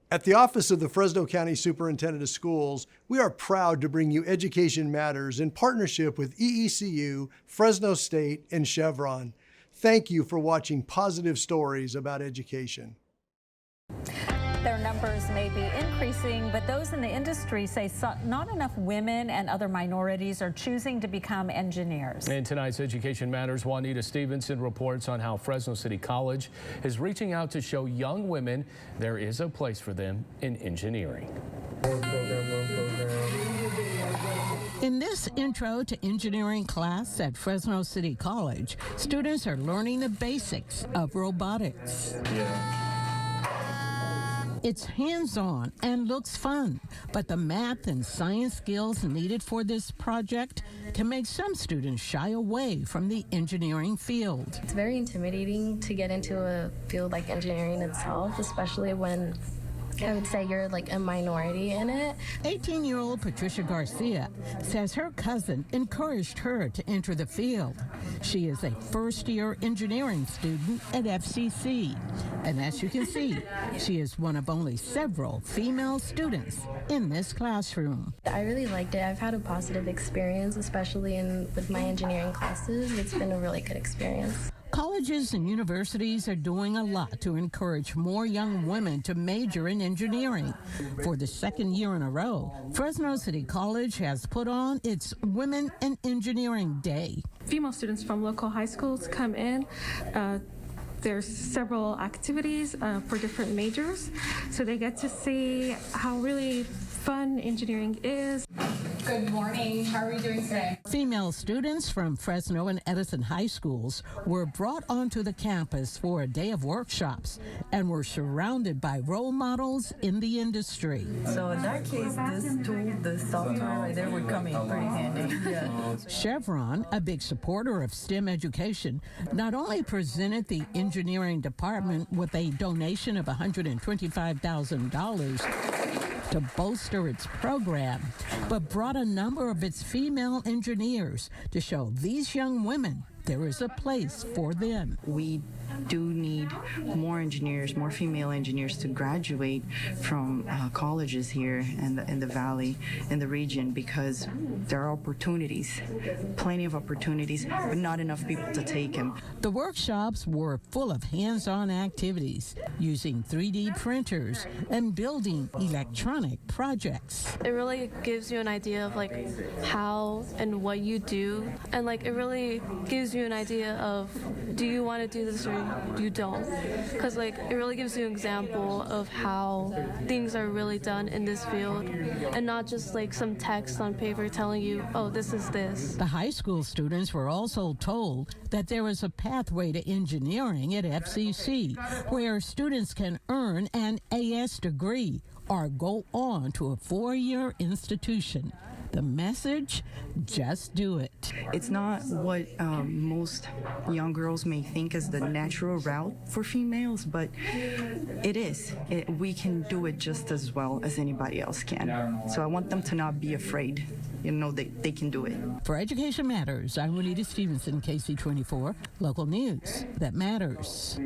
At the Office of the Fresno County Superintendent of Schools, we are proud to bring you Education Matters in partnership with EECU, Fresno State, and Chevron. Thank you for watching positive stories about education. Their numbers may be increasing, but those in the industry say not enough women and other minorities are choosing to become engineers. In tonight's Education Matters, Juanita Stevenson reports on how Fresno City College is reaching out to show young women there is a place for them in engineering. In this Intro to Engineering class at Fresno City College, students are learning the basics of robotics. It's hands-on and looks fun, but the math and science skills needed for this project can make some students shy away from the engineering field. It's very intimidating to get into a field like engineering itself, especially when I would say you're like a minority in it. 18-year-old Patricia Garcia says her cousin encouraged her to enter the field. She is a first-year engineering student at FCC. And as you can see, she is one of only several female students in this classroom. I really liked it. I've had a positive experience, especially with my engineering classes. It's been a really good experience. Colleges and universities are doing a lot to encourage more young women to major in engineering. For the second year in a row, Fresno City College has put on its Women in Engineering Day. Female students from local high schools come in. There's several activities for different majors, so they get to see how really fun engineering is. Good morning. How are we doing today? Female students from Fresno and Edison high schools were brought onto the campus for a day of workshops and were surrounded by role models in the industry. So in that case, this tool, the software right there would come in pretty handy. Yeah. Chevron, a big supporter of STEM education, not only presented the engineering department with a donation of $125,000 to bolster its program, but brought a number of its female engineers to show these young women there is a place for them. We do need more engineers, more female engineers to graduate from colleges here in the valley, in the region, because there are opportunities, plenty of opportunities, but not enough people to take them. The workshops were full of hands-on activities, using 3D printers and building electronic projects. It really gives you an idea of like how and what you do, and like it really gives you an idea of, do you want to do this or you don't? Because like it really gives you an example of how things are really done in this field, and not just like some text on paper telling you, oh, this is this. The high school students were also told that there is a pathway to engineering at FCC where students can earn an AS degree or go on to a 4-year institution. The message, just do it. It's not what most young girls may think as the natural route for females, but it is. We can do it just as well as anybody else can. So I want them to not be afraid. You know, they can do it. For Education Matters, I'm Juanita Stevenson, KC24, local news that matters.